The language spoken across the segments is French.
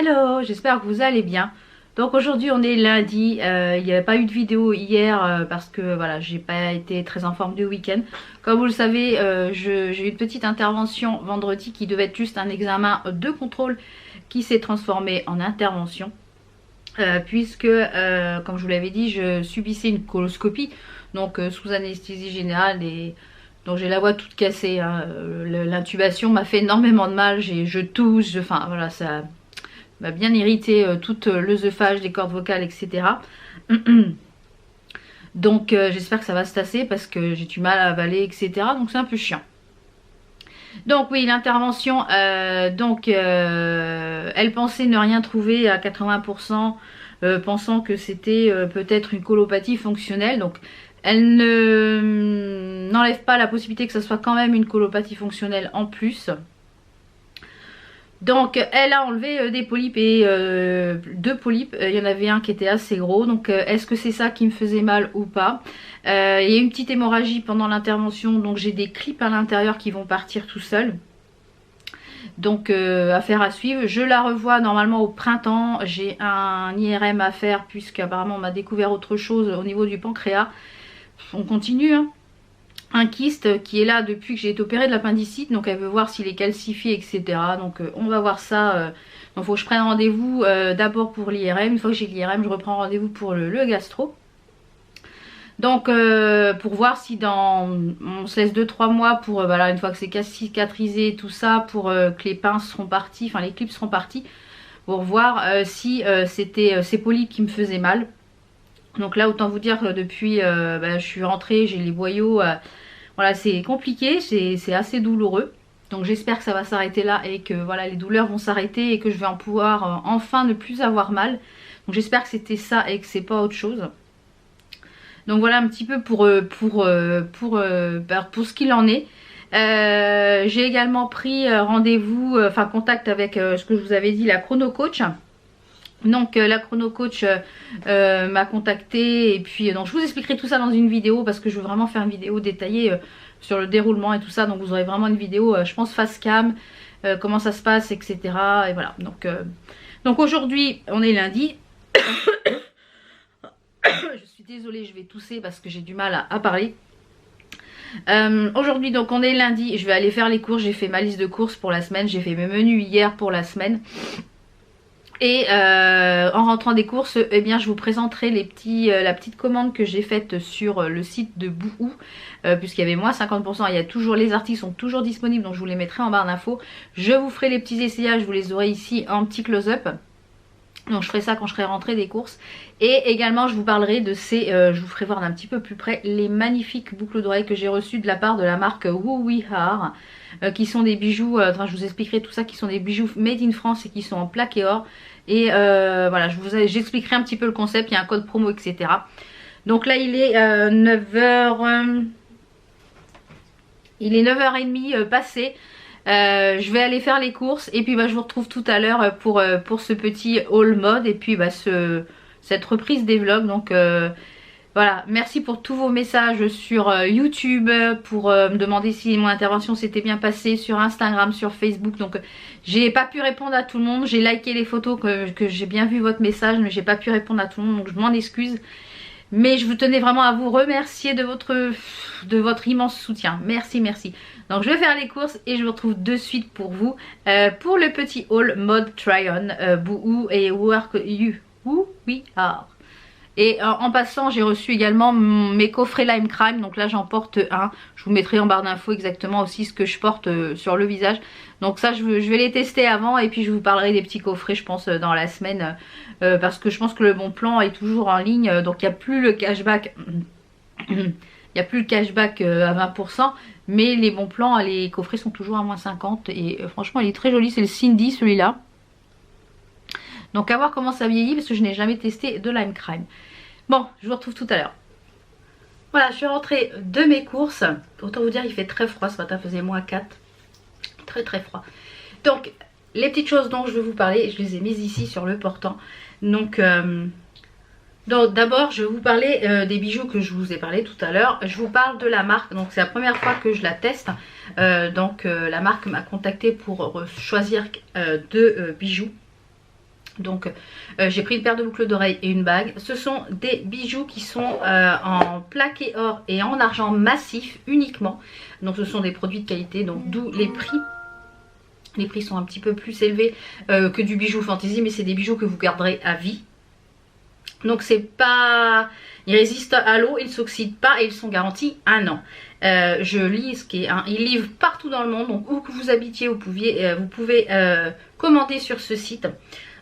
Hello, j'espère que vous allez bien. Donc aujourd'hui on est lundi, il n'y a pas eu de vidéo hier parce que voilà, j'ai pas été très en forme du week-end. Comme vous le savez, j'ai eu une petite intervention vendredi qui devait être juste un examen de contrôle qui s'est transformé en intervention. Puisque comme je vous l'avais dit, je subissais une coloscopie, donc sous anesthésie générale, et donc j'ai la voix toute cassée, hein. L'intubation m'a fait énormément de mal, je tousse, enfin voilà, ça m'a bien irrité tout l'œsophage, les cordes vocales, etc. Donc j'espère que ça va se tasser parce que j'ai du mal à avaler, etc. Donc c'est un peu chiant. Donc oui, l'intervention, elle pensait ne rien trouver à 80%, pensant que c'était peut-être une colopathie fonctionnelle. Donc elle n'enlève pas la possibilité que ce soit quand même une colopathie fonctionnelle en plus. Donc elle a enlevé des polypes et deux polypes, il y en avait un qui était assez gros, donc est-ce que c'est ça qui me faisait mal ou pas? Il y a une petite hémorragie pendant l'intervention, donc j'ai des clips à l'intérieur qui vont partir tout seuls. Donc affaire à suivre, je la revois normalement au printemps, j'ai un IRM à faire puisqu'apparemment on m'a découvert autre chose au niveau du pancréas. On continue, hein. Un kyste qui est là depuis que j'ai été opérée de l'appendicite, donc elle veut voir s'il est calcifié, etc. Donc on va voir ça. Donc il faut que je prenne rendez-vous d'abord pour l'IRM. Une fois que j'ai l'IRM, je reprends rendez-vous pour le gastro. Donc pour voir si on se laisse 2-3 mois pour voilà, une fois que c'est cicatrisé tout ça, pour que les pinces seront parties, enfin les clips seront partis, pour voir si c'était ces polypes qui me faisaient mal. Donc là autant vous dire que depuis je suis rentrée, j'ai les boyaux, voilà, c'est compliqué, c'est assez douloureux. Donc j'espère que ça va s'arrêter là et que voilà, les douleurs vont s'arrêter et que je vais en pouvoir enfin ne plus avoir mal. Donc j'espère que c'était ça et que c'est pas autre chose. Donc voilà un petit peu pour ce qu'il en est. J'ai également pris rendez-vous, enfin contact avec ce que je vous avais dit, la chrono coach. Donc la chrono coach m'a contacté et puis donc je vous expliquerai tout ça dans une vidéo parce que je veux vraiment faire une vidéo détaillée sur le déroulement et tout ça. Donc vous aurez vraiment une vidéo je pense face cam, comment ça se passe, etc. Et voilà, donc aujourd'hui on est lundi. Je suis désolée, je vais tousser parce que j'ai du mal à parler. Aujourd'hui donc on est lundi, je vais aller faire les courses, j'ai fait ma liste de courses pour la semaine, j'ai fait mes menus hier pour la semaine. Et en rentrant des courses, eh bien, je vous présenterai la petite commande que j'ai faite sur le site de Bouhou, puisqu'il y avait moins 50%. Il y a toujours, les articles sont toujours disponibles, donc je vous les mettrai en barre d'infos. Je vous ferai les petits essayages, vous les aurez ici en petit close-up. Donc je ferai ça quand je serai rentrée des courses. Et également je vous parlerai de je vous ferai voir d'un petit peu plus près les magnifiques boucles d'oreilles que j'ai reçues de la part de la marque Woo We Are, qui sont des bijoux, enfin je vous expliquerai tout ça, qui sont des bijoux made in France et qui sont en plaqué or. Et voilà, j'expliquerai un petit peu le concept, il y a un code promo, etc. Donc là il est 9h, il est 9h30 passé. Je vais aller faire les courses et puis je vous retrouve tout à l'heure pour ce petit haul mode et puis cette reprise des vlogs. Donc voilà, merci pour tous vos messages sur YouTube, pour me demander si mon intervention s'était bien passée, sur Instagram, sur Facebook. Donc j'ai pas pu répondre à tout le monde, j'ai liké les photos, que j'ai bien vu votre message, mais j'ai pas pu répondre à tout le monde, donc je m'en excuse. Mais je vous tenais vraiment à vous remercier de votre immense soutien. Merci, merci. Donc je vais faire les courses et je vous retrouve de suite pour vous pour le petit haul mode try-on Bouhou et Woo We Are. Et en passant, j'ai reçu également mes coffrets Lime Crime. Donc là, j'en porte un. Je vous mettrai en barre d'infos exactement aussi ce que je porte sur le visage. Donc ça, je vais les tester avant. Et puis, je vous parlerai des petits coffrets, je pense, dans la semaine. Parce que je pense que le bon plan est toujours en ligne. Donc, il n'y a plus le cashback. Il n'y a plus le cashback à 20%. Mais les bons plans, les coffrets sont toujours à moins 50. Et franchement, il est très joli. C'est le Cindy, celui-là. Donc à voir comment ça vieillit parce que je n'ai jamais testé de Lime Crime. Bon, je vous retrouve tout à l'heure. Voilà, je suis rentrée de mes courses. Autant vous dire, il fait très froid. Ce matin, il faisait moins 4. Très très froid. Donc, les petites choses dont je vais vous parler, je les ai mises ici sur le portant. Donc d'abord, je vais vous parler des bijoux que je vous ai parlé tout à l'heure. Je vous parle de la marque. Donc c'est la première fois que je la teste. La marque m'a contactée pour choisir deux bijoux. Donc j'ai pris une paire de boucles d'oreilles et une bague. Ce sont des bijoux qui sont en plaqué or et en argent massif uniquement. Donc ce sont des produits de qualité, donc d'où les prix. Les prix sont un petit peu plus élevés que du bijou fantaisie, mais c'est des bijoux que vous garderez à vie. Donc c'est pas... Ils résistent à l'eau, ils ne s'oxydent pas et ils sont garantis 1 an. Je lis ce qui est ils livrent partout dans le monde, donc où que vous habitiez, vous pouvez commander sur ce site.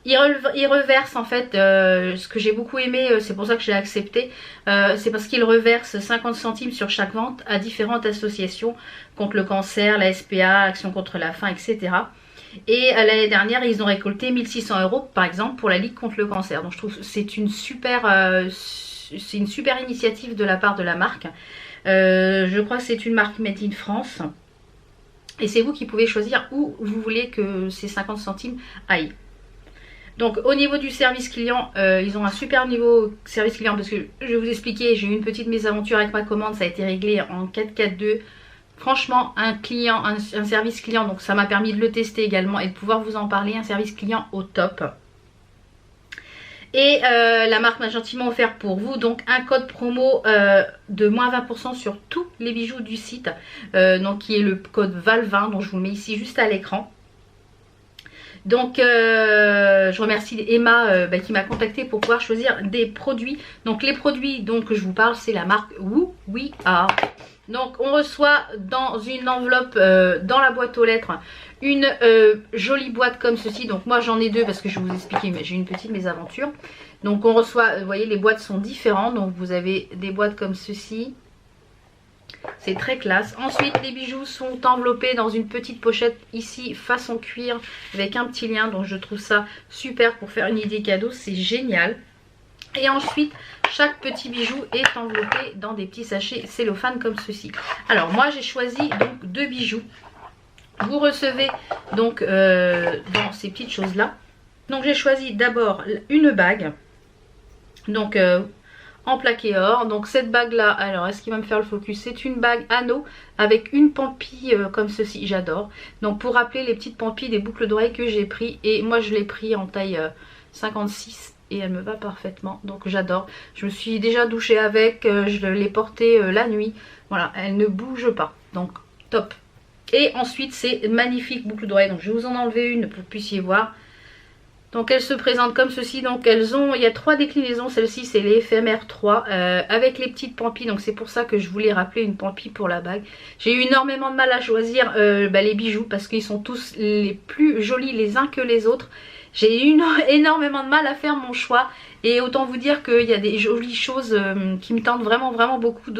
Ils reversent en fait, ce que j'ai beaucoup aimé, c'est pour ça que j'ai accepté, c'est parce qu'ils reversent 50 centimes sur chaque vente à différentes associations contre le cancer, la SPA, Action contre la faim, etc. Et l'année dernière, ils ont récolté 1 600 € par exemple pour la Ligue contre le cancer. Donc je trouve que c'est une super initiative de la part de la marque. Je crois que c'est une marque Made in France. Et c'est vous qui pouvez choisir où vous voulez que ces 50 centimes aillent. Donc au niveau du service client, ils ont un super niveau service client parce que je vais vous expliquer, j'ai eu une petite mésaventure avec ma commande, ça a été réglé en 442. Franchement, un service client, donc ça m'a permis de le tester également et de pouvoir vous en parler, un service client au top. Et la marque m'a gentiment offert pour vous donc un code promo de moins 20% sur tous les bijoux du site, donc qui est le code VAL20, dont je vous le mets ici juste à l'écran. Donc je remercie Emma qui m'a contacté pour pouvoir choisir des produits. Donc les produits dont je vous parle, c'est la marque Who We Are. Donc on reçoit dans une enveloppe, dans la boîte aux lettres, une jolie boîte comme ceci. Donc moi j'en ai deux parce que je vais vous expliquer, mais j'ai une petite mésaventure. Donc on reçoit, vous voyez les boîtes sont différentes. Donc vous avez des boîtes comme ceci. C'est très classe. Ensuite les bijoux sont enveloppés dans une petite pochette ici façon cuir avec un petit lien. Donc je trouve ça super pour faire une idée cadeau, c'est génial. Et ensuite chaque petit bijou est enveloppé dans des petits sachets cellophane comme ceci. Alors moi j'ai choisi donc 2 bijoux. Vous recevez donc dans ces petites choses là. Donc j'ai choisi d'abord une bague. Donc en plaqué or. Donc cette bague là, alors est-ce qu'il va me faire le focus? C'est une bague anneau avec une pampille comme ceci, j'adore. Donc pour rappeler les petites pampilles des boucles d'oreilles que j'ai pris, et moi je l'ai pris en taille 56 et elle me va parfaitement, donc j'adore. Je me suis déjà douchée avec, je l'ai portée la nuit, voilà, elle ne bouge pas, donc top. Et ensuite ces magnifiques boucles d'oreilles, donc je vais vous en enlever une pour que vous puissiez voir. Donc elles se présentent comme ceci, donc il y a 3 déclinaisons, celle-ci c'est les éphémères 3 avec les petites pampilles, donc c'est pour ça que je voulais rappeler une pampille pour la bague. J'ai eu énormément de mal à choisir les bijoux parce qu'ils sont tous les plus jolis les uns que les autres. J'ai eu énormément de mal à faire mon choix et autant vous dire qu'il y a des jolies choses qui me tentent vraiment beaucoup,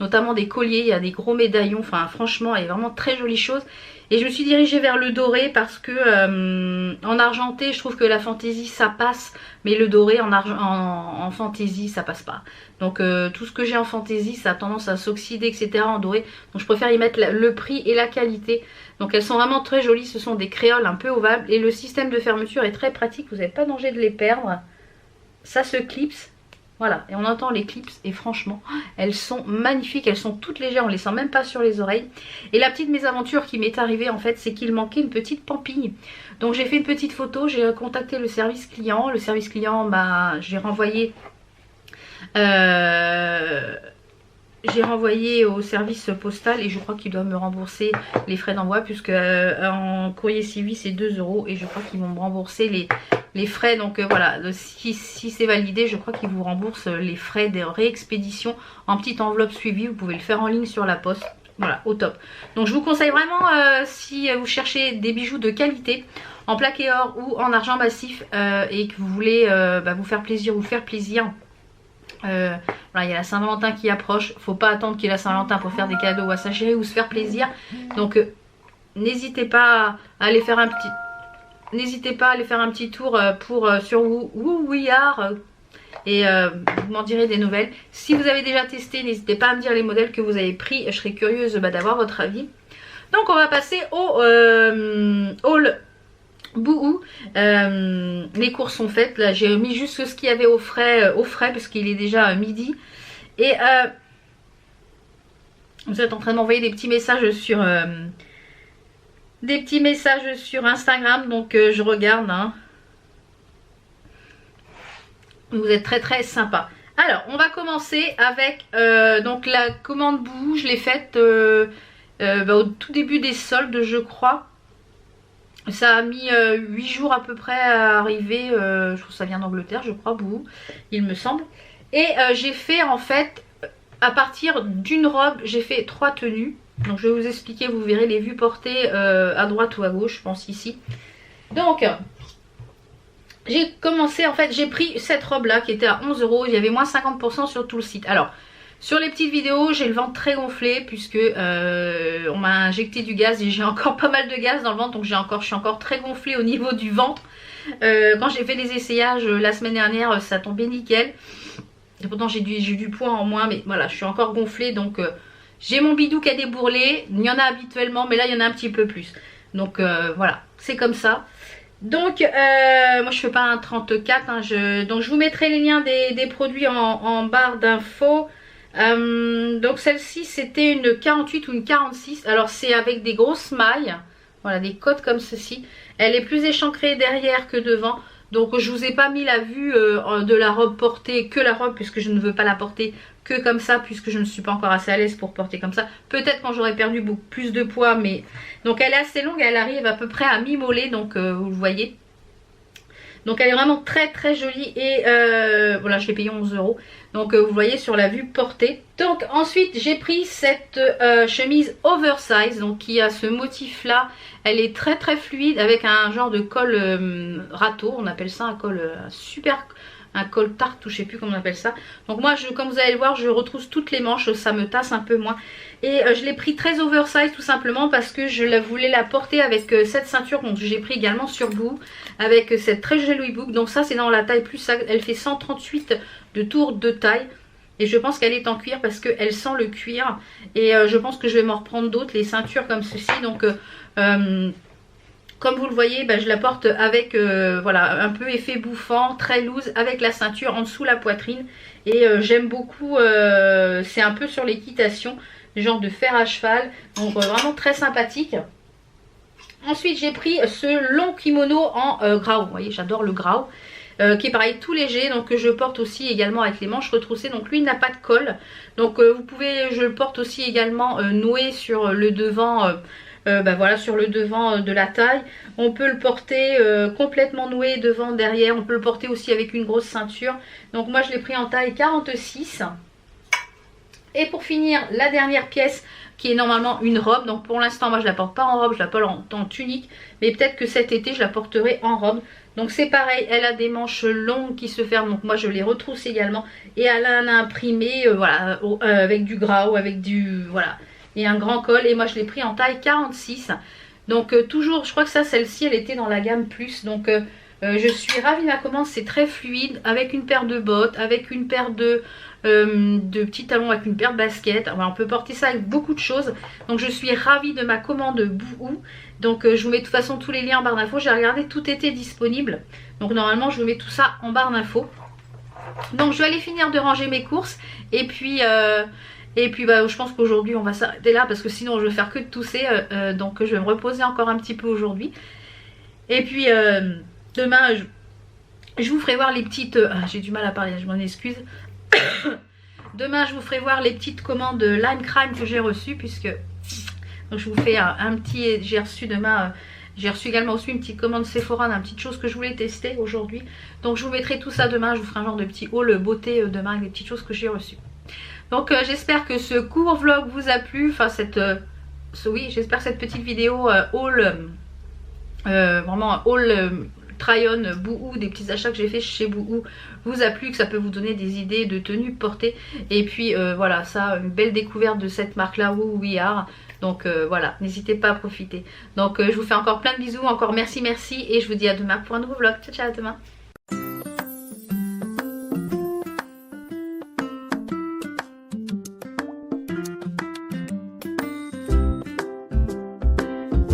notamment des colliers, il y a des gros médaillons, enfin franchement il y a vraiment très jolies choses. Et je me suis dirigée vers le doré parce que en argenté je trouve que la fantaisie ça passe, mais le doré en fantaisie ça passe pas. Donc tout ce que j'ai en fantaisie ça a tendance à s'oxyder etc en doré. Donc je préfère y mettre le prix et la qualité. Donc elles sont vraiment très jolies, ce sont des créoles un peu ovales et le système de fermeture est très pratique, vous n'avez pas danger de les perdre. Ça se clipse. Voilà, et on entend les clips et franchement, elles sont magnifiques, elles sont toutes légères, on les sent même pas sur les oreilles. Et la petite mésaventure qui m'est arrivée en fait, c'est qu'il manquait une petite pampille. Donc j'ai fait une petite photo, j'ai contacté le service client. Le service client, j'ai renvoyé au service postal et je crois qu'il doit me rembourser les frais d'envoi puisque en courrier civique c'est 2 € et je crois qu'ils vont me rembourser les frais. Donc voilà, si c'est validé, je crois qu'ils vous remboursent les frais de réexpédition en petite enveloppe suivie. Vous pouvez le faire en ligne sur la poste. Voilà, au top. Donc je vous conseille vraiment si vous cherchez des bijoux de qualité en plaqué or ou en argent massif et que vous voulez vous faire plaisir ou faire plaisir. Voilà, il y a la Saint-Valentin qui approche, faut pas attendre qu'il y ait la Saint-Valentin pour faire des cadeaux à sa chérie ou se faire plaisir. Donc n'hésitez pas à aller faire un petit tour sur Who We Are et vous m'en direz des nouvelles. Si vous avez déjà testé, n'hésitez pas à me dire les modèles que vous avez pris, je serais curieuse d'avoir votre avis. Donc on va passer au haul Bouhou. Les courses sont faites, là j'ai mis juste ce qu'il y avait au frais parce qu'il est déjà midi. Et vous êtes en train d'envoyer des petits messages sur Instagram, donc je regarde hein. Vous êtes très très sympa. Alors, on va commencer avec donc la commande Bouhou. Je l'ai faite au tout début des soldes, je crois. Ça a mis 8 jours à peu près à arriver. Je trouve que ça vient d'Angleterre, je crois, Bouhou, il me semble. Et j'ai fait en fait, à partir d'une robe, j'ai fait 3 tenues. Donc je vais vous expliquer, vous verrez les vues portées à droite ou à gauche, je pense ici. Donc, j'ai commencé, en fait, j'ai pris cette robe là qui était à 11 €. Il y avait moins 50% sur tout le site. Alors, sur les petites vidéos, j'ai le ventre très gonflé puisque on m'a injecté du gaz et j'ai encore pas mal de gaz dans le ventre. Donc je suis encore très gonflée au niveau du ventre. Quand j'ai fait les essayages la semaine dernière, ça tombait nickel. Et pourtant j'ai du poids en moins, mais voilà, je suis encore gonflée. Donc j'ai mon bidou qui a débourrelé. Il y en a habituellement, mais là il y en a un petit peu plus. Donc voilà, c'est comme ça. Donc moi je fais pas un 34 hein, donc je vous mettrai les liens des produits en barre d'infos. Donc celle-ci c'était une 48 ou une 46. Alors c'est avec des grosses mailles, voilà, des côtes comme ceci. Elle est plus échancrée derrière que devant. Donc je vous ai pas mis la vue de la robe portée, que la robe, puisque je ne veux pas la porter que comme ça, puisque je ne suis pas encore assez à l'aise pour porter comme ça. Peut-être quand j'aurai perdu beaucoup plus de poids, mais donc elle est assez longue, elle arrive à peu près à mi-mollet, donc vous le voyez. Donc elle est vraiment très très jolie et voilà, je l'ai payé 11 €. Donc vous voyez sur la vue portée. Donc ensuite j'ai pris cette chemise oversize, donc qui a ce motif là. Elle est très très fluide avec un genre de col râteau, on appelle ça un col super, un col tarte ou je sais plus comment on appelle ça. Donc moi comme vous allez le voir, je retrousse toutes les manches, ça me tasse un peu moins. Et je l'ai pris très oversize tout simplement parce que je voulais la porter avec cette ceinture que j'ai pris également sur Bouhou, avec cette très jolie boucle. Donc ça c'est dans la taille plus, elle fait 138 de tour de taille. Et je pense qu'elle est en cuir parce qu'elle sent le cuir. Et je pense que je vais m'en reprendre d'autres, les ceintures comme ceci. Donc comme vous le voyez, je la porte avec voilà, un peu effet bouffant, très loose, avec la ceinture en dessous la poitrine. Et j'aime beaucoup, c'est un peu sur l'équitation, genre de fer à cheval. Donc vraiment très sympathique. Ensuite j'ai pris ce long kimono en grau, vous voyez j'adore le grau. Qui est pareil tout léger, donc que je porte aussi également avec les manches retroussées. Donc lui il n'a pas de col, donc vous pouvez, je le porte aussi également noué sur le devant, voilà, sur le devant de la taille. On peut le porter complètement noué devant, derrière. On peut le porter aussi avec une grosse ceinture. Donc moi je l'ai pris en taille 46. Et pour finir, la dernière pièce qui est normalement une robe. Donc pour l'instant moi je la porte pas en robe, je la porte en tunique. Mais peut-être que cet été je la porterai en robe. Donc c'est pareil, elle a des manches longues qui se ferment. Donc moi je les retrousse également. Et elle a un imprimé voilà, avec du grau, avec du... voilà. Et un grand col. Et moi je l'ai pris en taille 46. Donc toujours, je crois que ça, celle-ci elle était dans la gamme plus. Donc je suis ravie de ma commande, c'est très fluide. Avec une paire de bottes, avec une paire de petits talons, avec une paire de baskets. Enfin, on peut porter ça avec beaucoup de choses. Donc je suis ravie de ma commande Bouhou. Donc je vous mets de toute façon tous les liens en barre d'infos. J'ai regardé, tout était disponible. Donc normalement je vous mets tout ça en barre d'infos. Donc je vais aller finir de ranger mes courses. Et puis je pense qu'aujourd'hui on va s'arrêter là parce que sinon je vais faire que de tousser. Donc je vais me reposer encore un petit peu aujourd'hui. Et puis demain je vous ferai voir les petites... j'ai du mal à parler, je m'en excuse. Demain je vous ferai voir les petites commandes Lime Crime que j'ai reçues, puisque donc je vous fais un petit... J'ai reçu demain... j'ai reçu également aussi une petite commande Sephora d'un petite chose que je voulais tester aujourd'hui. Donc je vous mettrai tout ça demain. Je vous ferai un genre de petit haul beauté demain avec des petites choses que j'ai reçues. Donc j'espère que ce court vlog vous a plu. Enfin oui, j'espère que cette petite vidéo haul, vraiment un haul try-on Bouhou, des petits achats que j'ai fait chez Bouhou, vous a plu, que ça peut vous donner des idées de tenues portées. Et puis voilà, ça, une belle découverte de cette marque là, Woo We Are. Donc voilà, n'hésitez pas à profiter. Donc je vous fais encore plein de bisous, encore merci et je vous dis à demain pour un nouveau vlog. Ciao ciao, à demain.